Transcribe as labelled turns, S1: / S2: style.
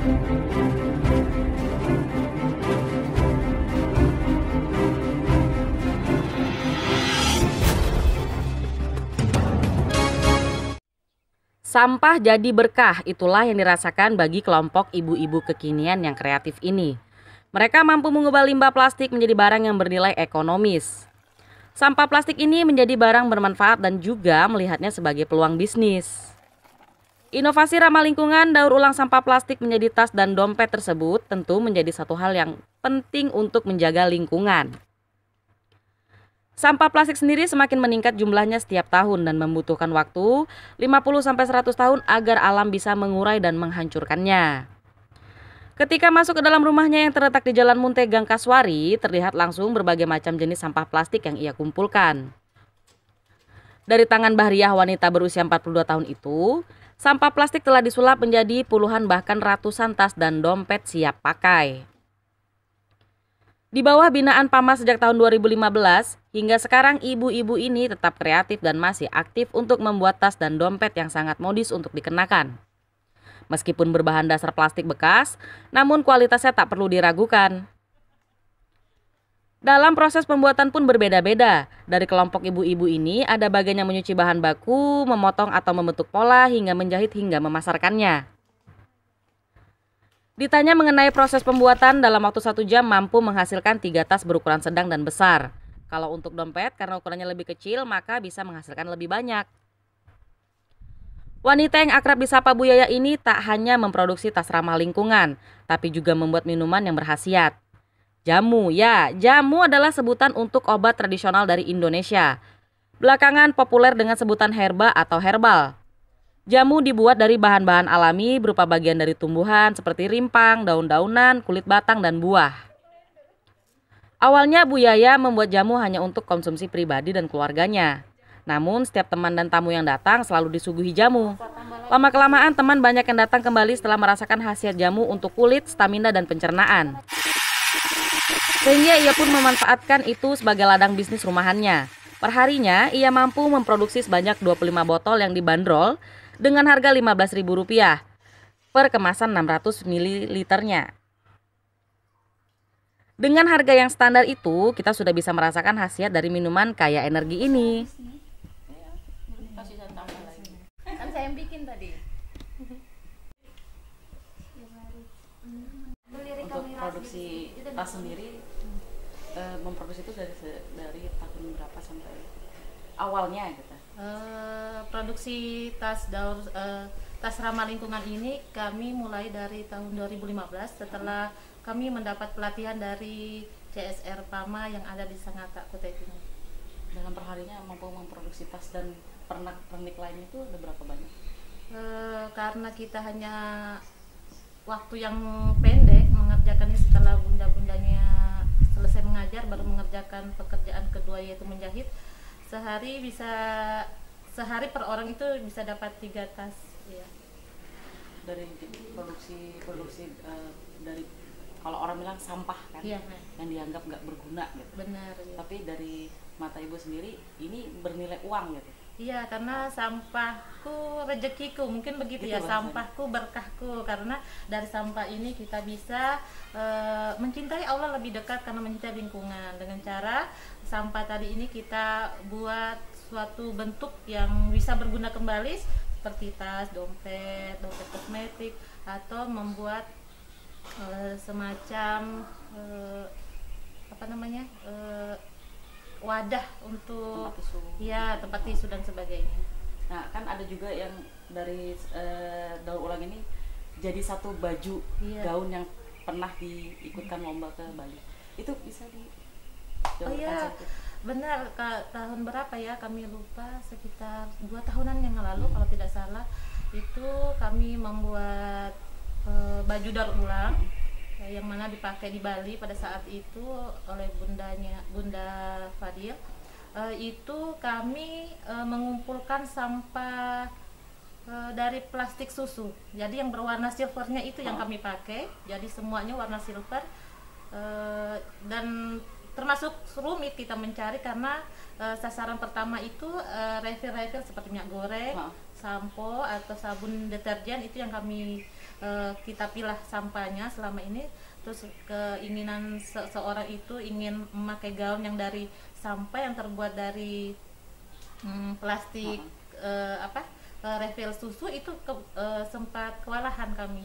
S1: Sampah jadi berkah, itulah yang dirasakan bagi kelompok ibu-ibu kekinian yang kreatif ini. Mereka mampu mengubah limbah plastik menjadi barang yang bernilai ekonomis. Sampah plastik ini menjadi barang bermanfaat dan juga melihatnya sebagai peluang bisnis. Inovasi ramah lingkungan, daur ulang sampah plastik menjadi tas dan dompet tersebut tentu menjadi satu hal yang penting untuk menjaga lingkungan. Sampah plastik sendiri semakin meningkat jumlahnya setiap tahun dan membutuhkan waktu 50-100 tahun agar alam bisa mengurai dan menghancurkannya. Ketika masuk ke dalam rumahnya yang terletak di Jalan Munte Gang Kaswari, terlihat langsung berbagai macam jenis sampah plastik yang ia kumpulkan. Dari tangan Bahriah, wanita berusia 42 tahun itu, sampah plastik telah disulap menjadi puluhan bahkan ratusan tas dan dompet siap pakai. Di bawah binaan PAMA sejak tahun 2015, hingga sekarang ibu-ibu ini tetap kreatif dan masih aktif untuk membuat tas dan dompet yang sangat modis untuk dikenakan. Meskipun berbahan dasar plastik bekas, namun kualitasnya tak perlu diragukan. Dalam proses pembuatan pun berbeda-beda. Dari kelompok ibu-ibu ini ada bagian yang menyuci bahan baku, memotong atau membentuk pola, hingga menjahit hingga memasarkannya. Ditanya mengenai proses pembuatan, dalam waktu 1 jam mampu menghasilkan 3 tas berukuran sedang dan besar. Kalau untuk dompet, karena ukurannya lebih kecil, maka bisa menghasilkan lebih banyak. Wanita yang akrab disapa Bu Yaya ini tak hanya memproduksi tas ramah lingkungan, tapi juga membuat minuman yang berkhasiat. Jamu, ya, jamu adalah sebutan untuk obat tradisional dari Indonesia. Belakangan populer dengan sebutan herba atau herbal. Jamu dibuat dari bahan-bahan alami berupa bagian dari tumbuhan seperti rimpang, daun-daunan, kulit batang, dan buah. Awalnya Bu Yaya membuat jamu hanya untuk konsumsi pribadi dan keluarganya. Namun setiap teman dan tamu yang datang selalu disuguhi jamu. Lama-kelamaan teman banyak yang datang kembali setelah merasakan khasiat jamu untuk kulit, stamina, dan pencernaan. Sehingga ia pun memanfaatkan itu sebagai ladang bisnis rumahannya. Perharinya ia mampu memproduksi sebanyak 25 botol yang dibanderol dengan harga Rp15.000 per kemasan 600 ml-nya. Dengan harga yang standar itu, kita sudah bisa merasakan khasiat dari minuman kaya energi ini.
S2: Kan saya yang bikin tadi.
S1: Untuk produksi tas sendiri, memproduksi itu dari tahun berapa sampai awalnya gitu?
S2: Produksi tas tas ramah lingkungan ini kami mulai dari tahun 2015 setelah kami mendapat pelatihan dari CSR PAMA yang ada di Sangatta, Kutai Timur.
S1: Dalam perharinya mampu memproduksi tas dan pernak-pernik lainnya itu ada berapa banyak?
S2: Karena kita hanya waktu yang pendek mengerjakannya setelah bunda-bundanya selesai mengajar baru mengerjakan pekerjaan kedua yaitu menjahit. Sehari per orang itu bisa dapat 3 tas ya.
S1: Dari produksi dari kalau orang bilang sampah kan
S2: Ya,
S1: yang dianggap nggak berguna gitu.
S2: Benar ya.
S1: Tapi dari mata ibu sendiri ini bernilai uang gitu.
S2: Iya, karena sampahku rezekiku, mungkin begitu ya, sampahku berkahku, karena dari sampah ini kita bisa mencintai Allah lebih dekat karena mencintai lingkungan. Dengan cara sampah tadi ini kita buat suatu bentuk yang bisa berguna kembali seperti tas, dompet kosmetik, atau membuat semacam wadah untuk tempat tisu dan sebagainya.
S1: Nah, kan ada juga yang dari daur ulang ini jadi satu baju gaun yang pernah diikutkan lomba ke Bali. Itu bisa
S2: benar. Tahun berapa ya kami lupa, sekitar 2 tahunan yang lalu kalau tidak salah, itu kami membuat baju daur ulang yang mana dipakai di Bali pada saat itu oleh Bunda Fadil. Itu kami mengumpulkan sampah dari plastik susu. Jadi yang berwarna silvernya itu yang kami pakai. Jadi semuanya warna silver, dan termasuk rumit kita mencari karena sasaran pertama itu refill seperti minyak goreng, sampo atau sabun deterjen, itu yang kami kita pilah sampahnya selama ini. Terus keinginan seseorang itu ingin memakai gaun yang dari sampah yang terbuat dari plastik refill susu itu sempat kewalahan kami.